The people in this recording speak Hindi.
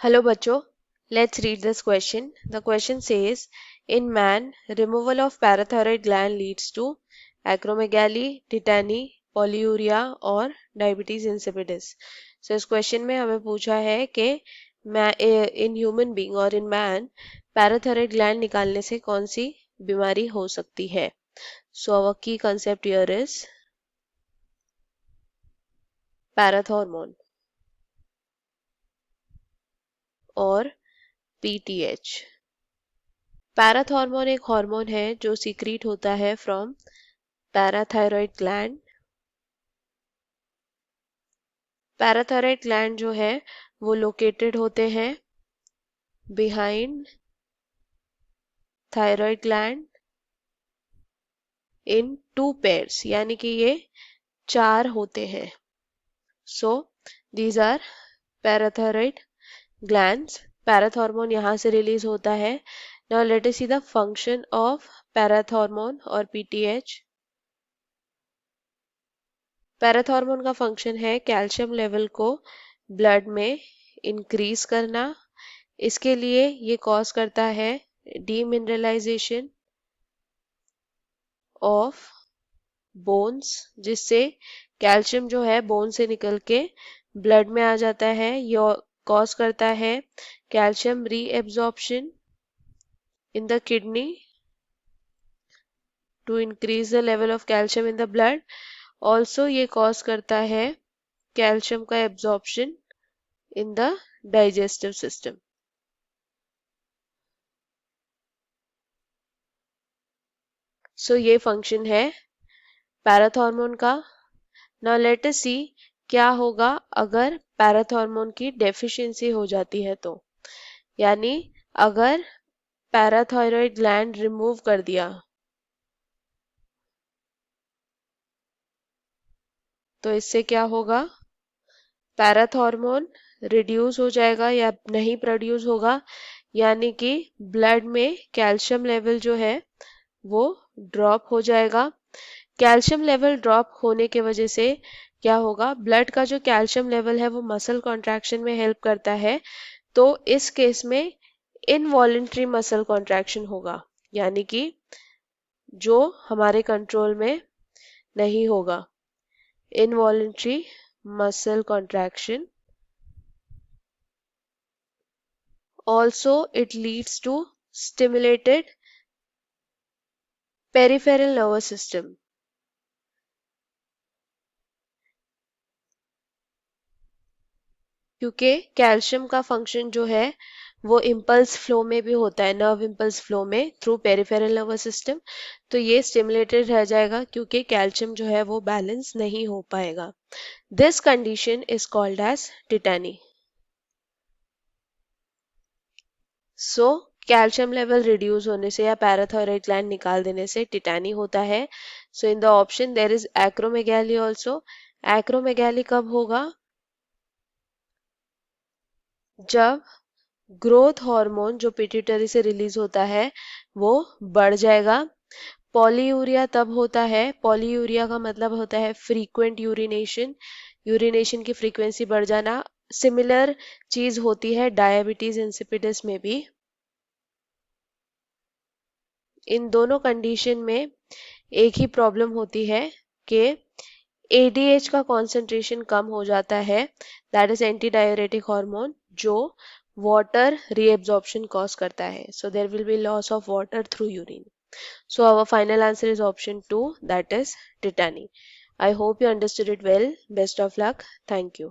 Hello, Bacho. Let's read this question. The question says, in man, removal of parathyroid gland leads to acromegaly, tetany, polyuria और diabetes insipidus. So इस question में हमें पूछा है कि in human being और in man, parathyroid gland निकालने से कौन सी बीमारी हो सकती है. So our key concept here is parathormone और PTH. पैराथॉर्मोन एक हार्मोन है जो सीक्रीट होता है from parathyroid gland. Parathyroid gland जो है वो लोकेटेड होते हैं behind thyroid gland in two pairs, यानी कि ये चार होते हैं. So these are parathyroid glands. Parathormone यहाँ से रिलीज होता है. Now let us see the function of parathormone और पीटीएच. पैराथॉर्मोन का फंक्शन है कैल्शियम लेवल को ब्लड में इंक्रीज करना. इसके लिए ये कॉज करता है डीमिनरलाइजेशन ऑफ बोन्स, जिससे कैल्शियम जो है बोन से निकल के ब्लड में आ जाता है. ये कॉज करता है calcium reabsorption in the kidney to increase the level of calcium in the blood. Also ये कॉज करता है कैल्शियम का absorption in the digestive system. So ये फंक्शन है पैराथॉर्मोन का. नाउ लेट अस सी क्या होगा अगर पैराथॉर्मोन की डेफिशिएंसी हो जाती है तो, यानी अगर पैराथायरॉयड ग्लैंड रिमूव कर दिया तो इससे क्या होगा, पैराथॉर्मोन रिड्यूस हो जाएगा या नहीं प्रोड्यूस होगा, यानी कि ब्लड में कैल्शियम लेवल जो है वो ड्रॉप हो जाएगा. कैल्शियम लेवल ड्रॉप होने के वजह से क्या होगा, ब्लड का जो कैल्शियम लेवल है वो मसल कॉन्ट्रैक्शन में हेल्प करता है. तो इस केस में इनवॉलेंट्री मसल कॉन्ट्रैक्शन होगा, यानी कि जो हमारे कंट्रोल में नहीं होगा. Involuntary muscle contraction. Also, it leads to stimulated peripheral nervous system. क्योंकि कैल्शियम का फंक्शन जो है वो इम्पल्स फ्लो में भी होता है, नर्व इम्पल्स फ्लो में थ्रू पेरिफेरल नर्वस सिस्टम. तो ये स्टिमुलेटेड रह जाएगा क्योंकि कैल्शियम जो है वो बैलेंस नहीं हो पाएगा. This condition is called as tetany. So calcium level reduce होने से या पैराथायरॉयड ग्लैंड निकाल देने से टिटैनी होता है. So in the option there is acromegaly also. Acromegaly कब होगा, जब ग्रोथ हार्मोन जो पिट्यूटरी से रिलीज होता है वो बढ़ जाएगा. पॉलीयूरिया तब होता है, पॉलीयूरिया का मतलब होता है फ्रीक्वेंट यूरिनेशन, यूरिनेशन की फ्रीक्वेंसी बढ़ जाना. सिमिलर चीज होती है डायबिटीज इंसिपिडस में भी. इन दोनों कंडीशन में एक ही प्रॉब्लम होती है कि एडीएच का कॉन्सेंट्रेशन कम हो जाता है, that is anti diuretic hormone, जो वाटर रीएब्जॉर्प्शन कॉज करता है. So there will be loss of water through urine. So our final answer is option 2, that is tetany. I hope you understood it well. Best of luck. Thank you.